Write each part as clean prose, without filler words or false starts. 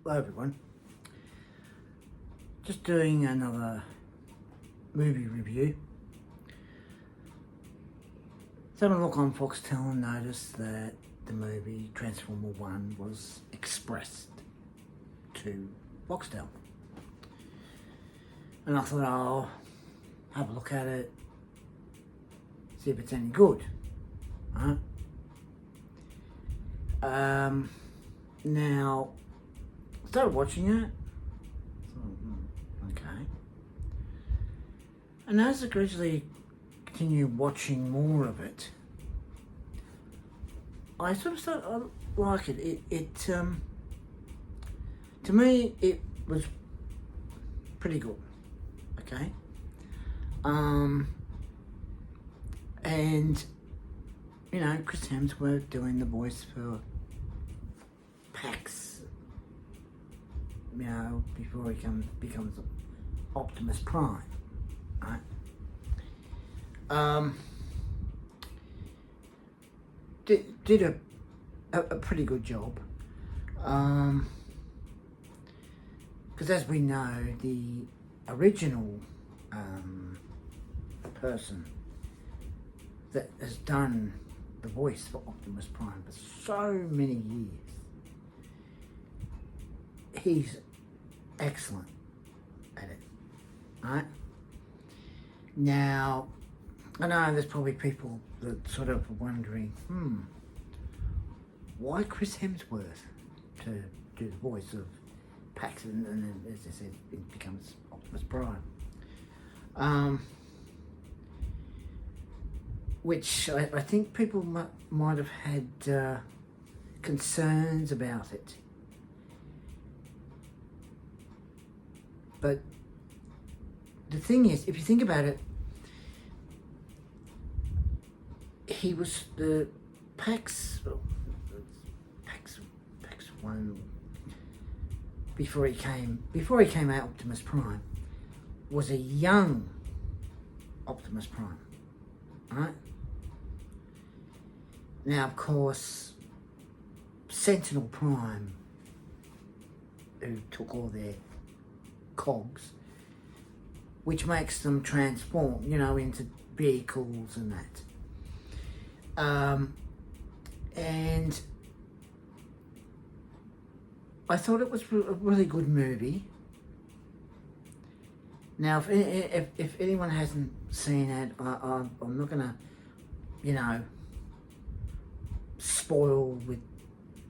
Hello everyone. Just doing another movie review. So having a look on Foxtel and noticed that the movie Transformer 1 was expressed to Foxtel. And I thought I'll have a look at it, see if it's any good. Right? Now, I started watching it. Okay. And as I gradually continue watching more of it, I sort of started, I like it. To me, it was pretty good. Okay. And, you know, Chris Hemsworth doing the voice for Pax, you know, before he becomes Optimus Prime, right? Did a pretty good job, because as we know, the original person that has done the voice for Optimus Prime for so many years, he's excellent at it, right? Now, I know there's probably people that sort of are wondering, why Chris Hemsworth to do the voice of Pax, and then, as I said, it becomes Optimus Prime. Which I think people might have had concerns about it. But the thing is, if you think about it, he was the Pax 1 before he came out Optimus Prime, was a young Optimus Prime, right? Now, of course, Sentinel Prime, who took all their cogs, which makes them transform, you know, into vehicles and that. And I thought it was a really good movie. Now, if anyone hasn't seen it, I'm not gonna, you know, spoil with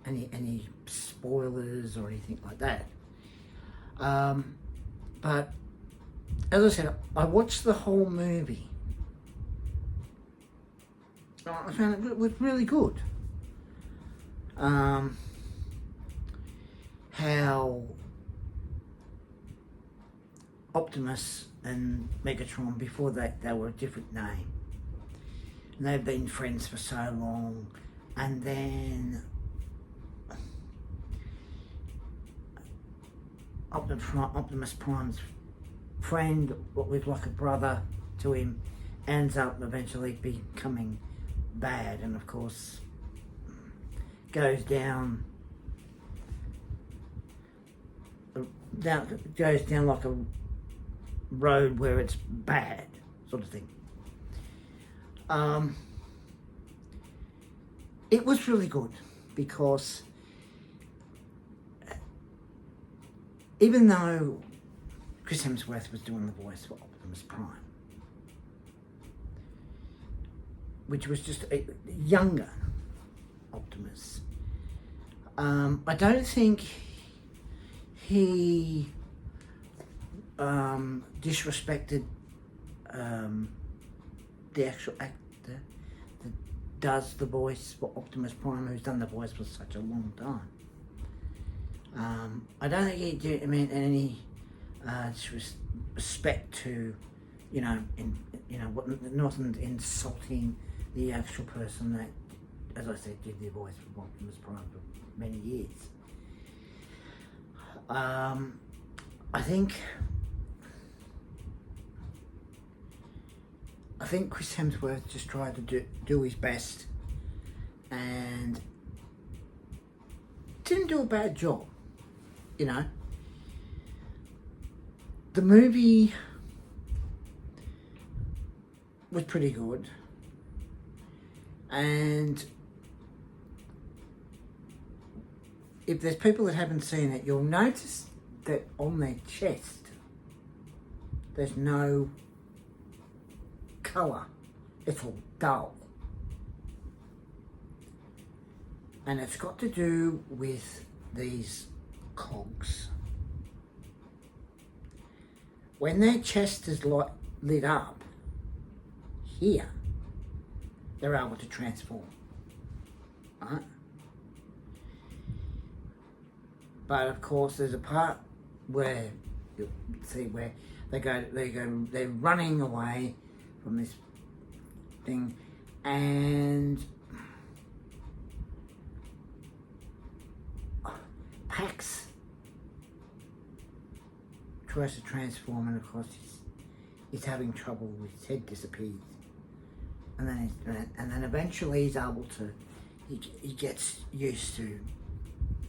any spoilers or anything like that. But as I said, I watched the whole movie. I found it was really good. How Optimus and Megatron, before that, they were a different name. And they've been friends for so long. And then Optimus Prime's friend, what was like a brother to him, ends up eventually becoming bad, and of course goes down like a road where it's bad, sort of thing. It was really good because even though Chris Hemsworth was doing the voice for Optimus Prime, which was just a younger Optimus, I don't think he disrespected the actual actor that does the voice for Optimus Prime, who's done the voice for such a long time. I don't think he did, any disrespect to, not insulting the actual person that, as I said, did the voice for Optimus Prime for many years. I think Chris Hemsworth just tried to do his best and didn't do a bad job. you know. The movie was pretty good, and if there's people that haven't seen it, you'll notice that on their chest there's no colour. It's all dull. And it's got to do with these cogs. When their chest is lit up here, they're able to transform. Right? But of course, there's a part where you'll see where they're running away from this thing, and Pax tries to transform, and of course he's having trouble with his head disappears, and then eventually he's able to he gets used to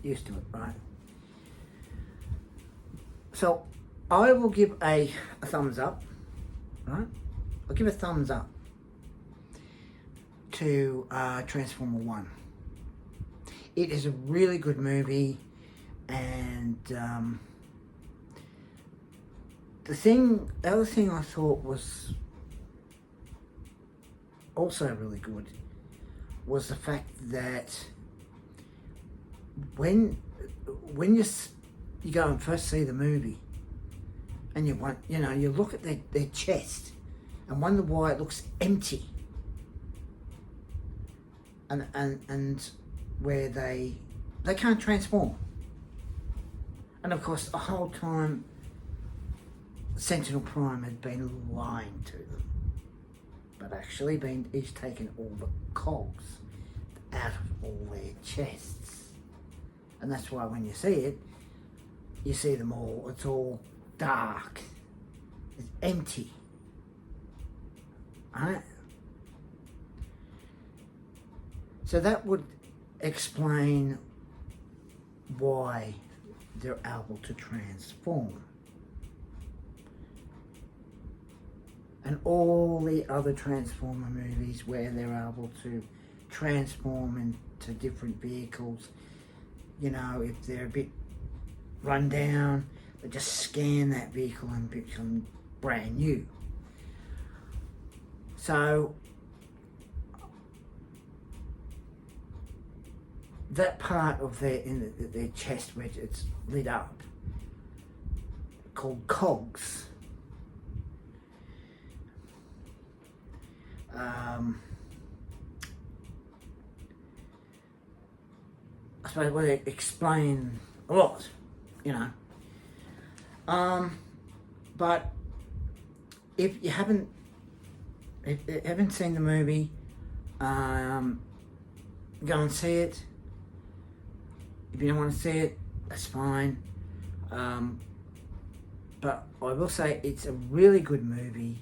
it, right? So I will give a thumbs up, right? I'll give a thumbs up to Transformer 1. It is a really good movie, and the other thing I thought was also really good was the fact that when you go and first see the movie, and you look at their chest and wonder why it looks empty, and where they can't transform. And of course, the whole time Sentinel Prime had been lying to them, but actually he's taken all the cogs out of all their chests, and that's why when you see it, you see them all. It's all dark. It's empty. Right? So that would explain why they're able to transform. And all the other Transformer movies where they're able to transform into different vehicles, if they're a bit run down, they just scan that vehicle and become brand new. So that part of their chest where it's lit up, called cogs, I suppose they explain a lot, but if you haven't seen the movie, go and see it. If you don't want to see it, that's fine. But I will say it's a really good movie.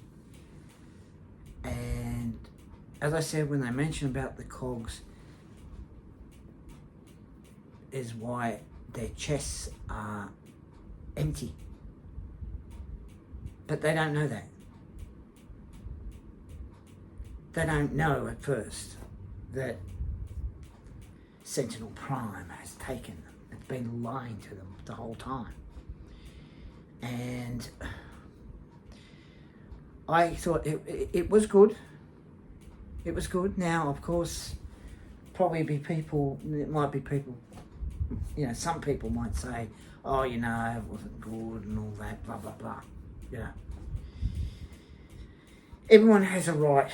And as I said, when they mention about the cogs, is why their chests are empty. But they don't know that. They don't know at first that Sentinel Prime has taken them. It's been lying to them the whole time. And I thought it was good. It was good. Now, of course, it might be people, some people might say, oh, it wasn't good and all that, blah, blah, blah. Everyone has a right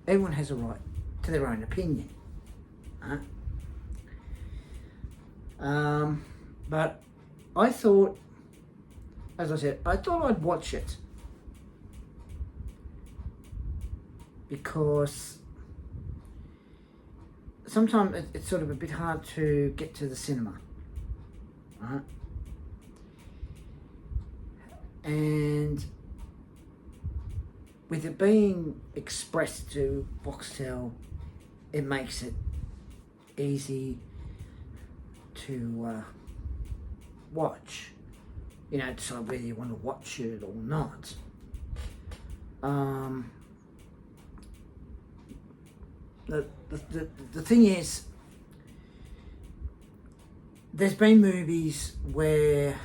to their own opinion. Huh? But I thought, as I said, I'd watch it because sometimes it's sort of a bit hard to get to the cinema, right? And with it being expressed to Foxtel, it makes it easy to watch. Decide whether you want to watch it or not. The thing is, there's been movies where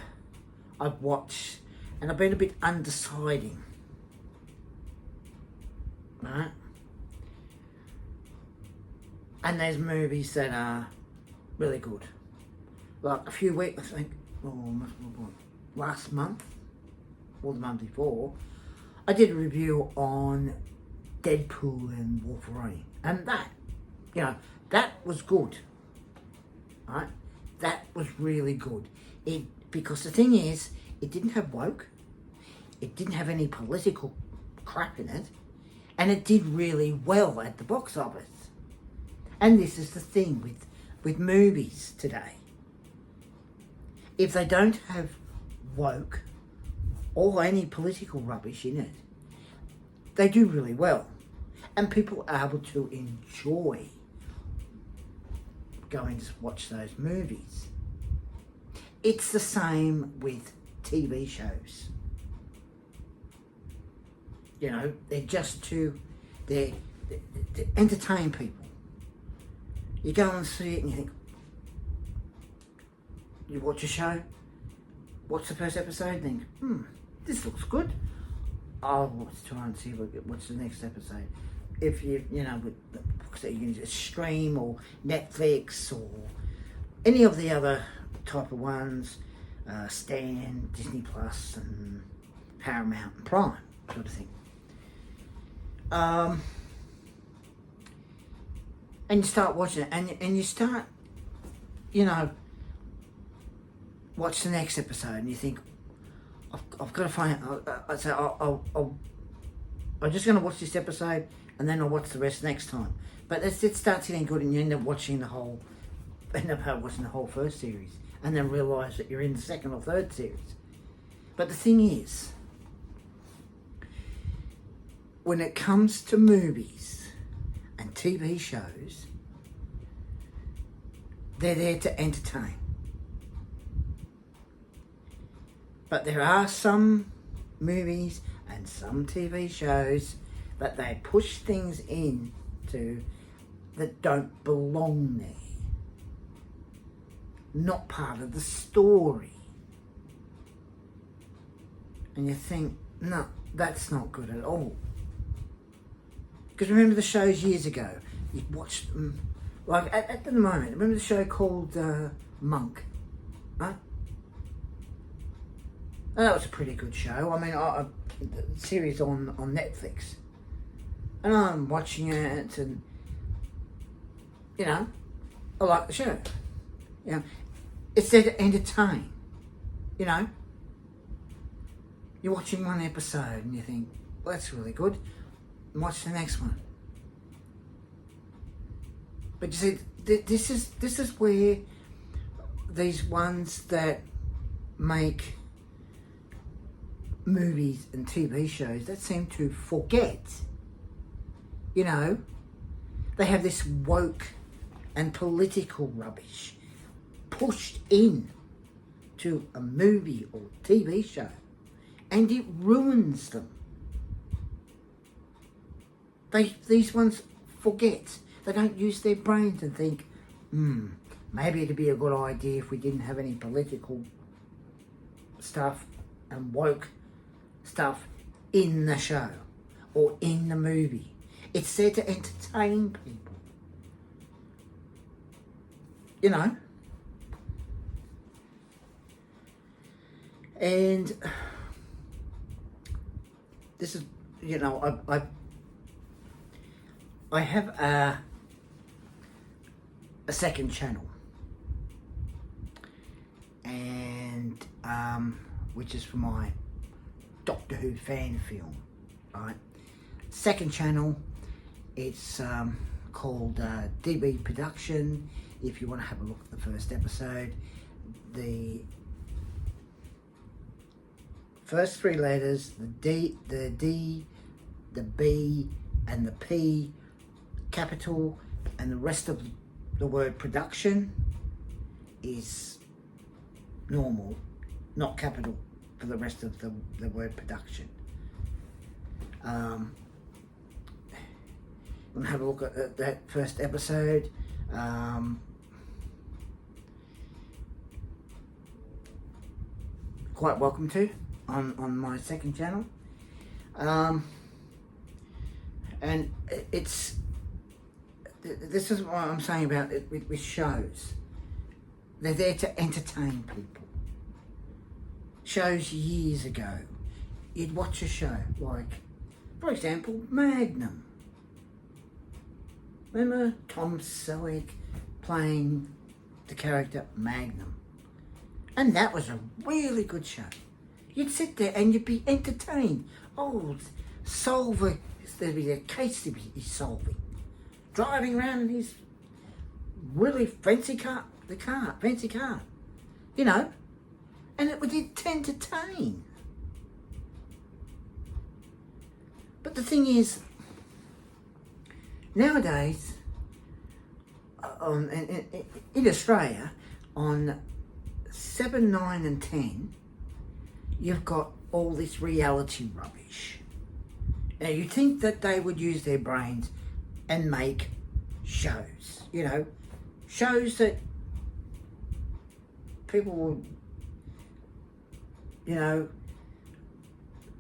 I've watched and I've been a bit undeciding, right? And there's movies that are really good. Like a few weeks, I think, last month, or the month before, I did a review on Deadpool and Wolverine. And that was good, right? That was really good. Because the thing is, it didn't have woke, it didn't have any political crap in it, and it did really well at the box office. And this is the thing with movies today. If they don't have woke or any political rubbish in it, they do really well. And people are able to enjoy going to watch those movies. It's the same with TV shows. They're just to entertain people. You go and see it and you think, you watch a show, watch the first episode and think, this looks good. I'll try and see what's the next episode. If you can just stream or Netflix or any of the other type of ones, Stan, Disney Plus and Paramount and Prime sort of thing. And you start watching it and you start, watch the next episode and you think, I've got to find I'd say I'm just going to watch this episode and then I'll watch the rest next time. But it starts getting good and you end up watching the whole first series and then realise that you're in the second or third series. But the thing is, when it comes to movies and TV shows, they're there to entertain. But there are some movies and some TV shows that they push things into that don't belong there. Not part of the story. And you think, no, that's not good at all. Because remember the shows years ago? You watched them, like at the moment, remember the show called Monk? Right? And that was a pretty good show. I mean, the series on Netflix. And I'm watching it and, I like the show. It's there to entertain, You're watching one episode and you think, well, that's really good. And watch the next one. But you see, this is where these ones that make movies and TV shows that seem to forget, they have this woke and political rubbish pushed in to a movie or TV show, and it ruins them. These ones forget. They don't use their brains and think, maybe it'd be a good idea if we didn't have any political stuff and woke stuff in the show or in the movie. It's there to entertain people. And this is, I have a second channel, and which is for my Doctor Who fan film, right? Second channel, it's called DB Production. If you want to have a look at the first episode, the first three letters, the D, the B, and the P, capital, and the rest of the word production is normal, not capital for the rest of the word production. We'll have a look at that first episode. Quite welcome to on my second channel. And it's, this is what I'm saying about it with shows. They're there to entertain people. Shows years ago, you'd watch a show like, for example, Magnum. Remember Tom Selleck playing the character Magnum? And that was a really good show. You'd sit there and you'd be entertained. Oh, solver, there'd be a case to be solving. Driving around in his really fancy car, you know, and it would entertain. But the thing is, nowadays, in Australia, on 7, 9 and 10, you've got all this reality rubbish. Now you think that they would use their brains and make shows, you know, shows that people would, you know,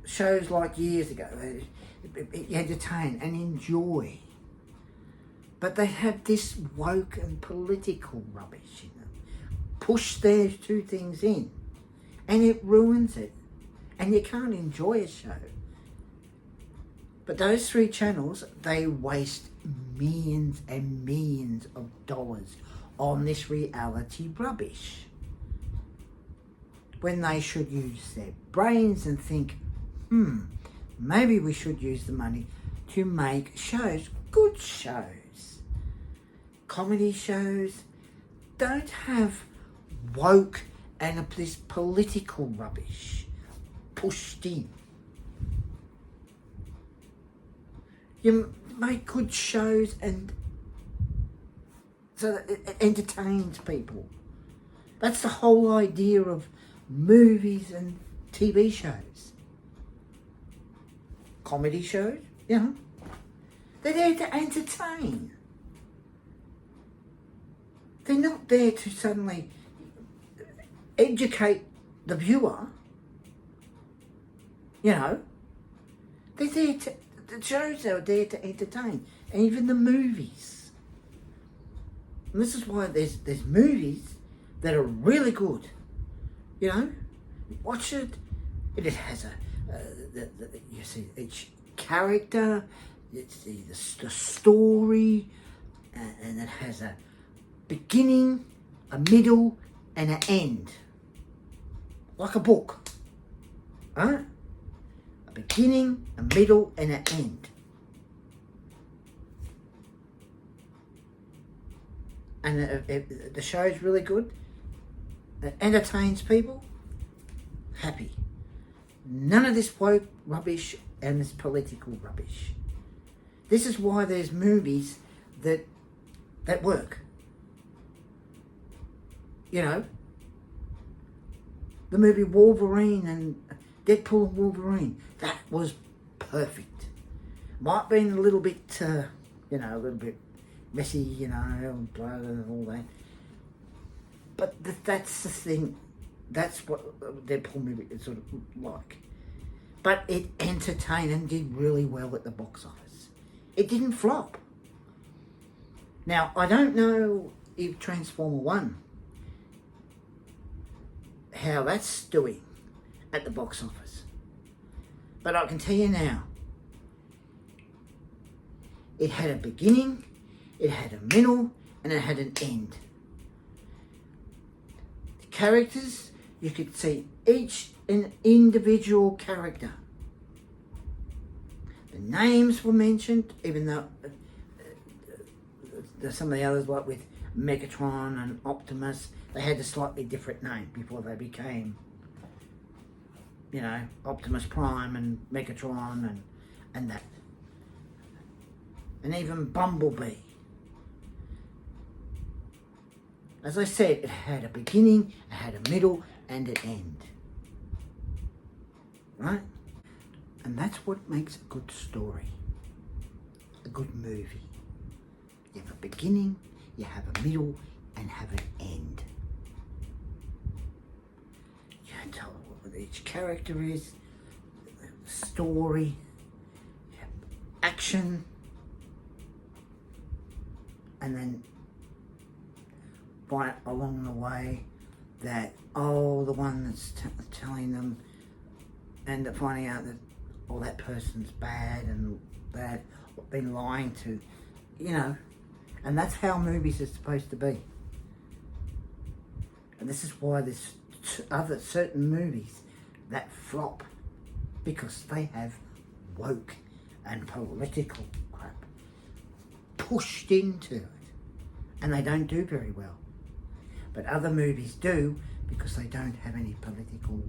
shows like years ago, entertain and enjoy. But they have this woke and political rubbish in them. Push those two things in and it ruins it. And you can't enjoy a show. But those 3 channels, they waste millions and millions of dollars on this reality rubbish. When they should use their brains and think, maybe we should use the money to make shows, good shows. Comedy shows don't have woke and this political rubbish pushed in. You make good shows and so that it entertains people. That's the whole idea of movies and TV shows. Comedy shows, you know, they're there to entertain. They're not there to suddenly educate the viewer, you know. They're there to, the shows are there to entertain, and even the movies. And this is why there's movies that are really good, you know. You watch it, it has you see each character, it's the story, and it has a beginning, a middle, and an end. Like a book. Huh? A beginning, a middle, and an end. And the show's really good. It entertains people. Happy. None of this woke rubbish and this political rubbish. This is why there's movies that work. You know, the movie Wolverine and Deadpool and Wolverine, that was perfect. Might have been a little bit, you know, a little bit messy, you know, blood and all that. But that's the thing. That's what Deadpool movie is sort of like. But it entertained and did really well at the box office. It didn't flop. Now, I don't know if Transformer 1, how that's doing at the box office. But I can tell you now, it had a beginning, it had a middle, and it had an end. The characters, you could see each an individual character. The names were mentioned, even though some of the others, like with Megatron and Optimus, they had a slightly different name before they became, you know, Optimus Prime and Megatron and that. And even Bumblebee. As I said, it had a beginning, it had a middle, and an end. Right? And that's what makes a good story, a good movie. You have a beginning, you have a middle, and have an end. You tell what each character is, the story, you have action, and then find along the way that, the one that's telling them, and finding out that, that person's bad and bad, been lying to, and that's how movies are supposed to be. And this is why there's other certain movies that flop, because they have woke and political crap pushed into it, and they don't do very well. But other movies do, because they don't have any political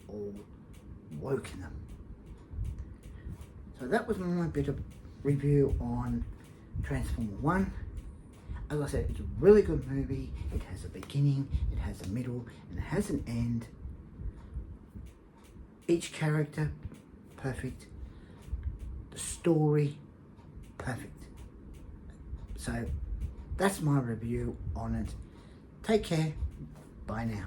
or woke in them. So that was my bit of review on Transformer 1. As I said, it's a really good movie. It has a beginning, it has a middle, and it has an end. Each character, perfect. The story, perfect. So that's my review on it. Take care. Bye now.